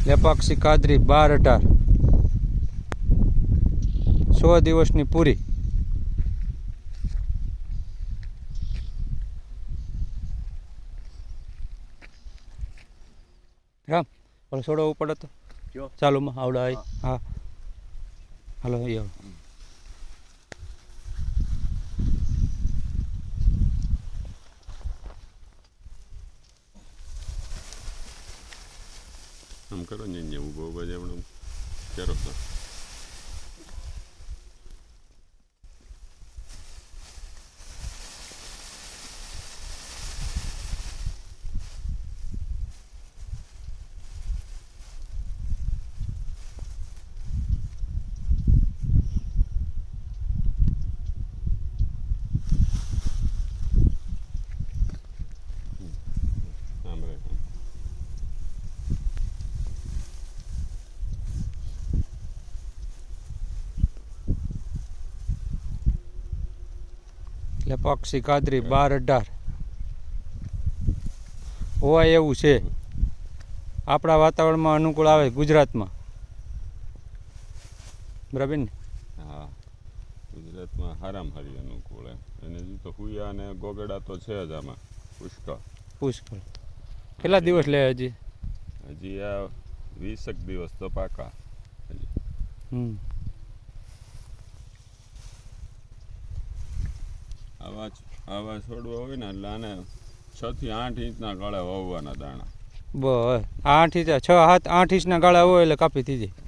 લેપાક્ષી કાદરી 12-18 100 દિવસની પૂરી. રામ ઓલો છોડો ઉપર હતો ચાલુમાં આવડા હા હાલો એ આમ કરો ને ઊભો ઊભો જ એમણે કરો તો લેપાક્ષી કાદરી 12-18 હોવાય એવું છે. આપણા વાતાવરણમાં અનુકૂળ આવે ગુજરાતમાં. બરાબર ને? હા, ગુજરાતમાં હારામ હારી અનુકૂળ એને હજી તો હુયા અને ગોગડા તો છે જ આમાં પુષ્કળ. કેટલા દિવસ લે હજી? હજી આ 20 દિવસ તો પાકા હજી. આવા છોડવા હોય ને એટલે આને 6 થી 8 ઇંચના ગાળા વાવવાના દાણા. બસ 8 ઇંચ 6-7-8 ઇંચના ગાળા હોય એટલે કાપી થઈ જાય.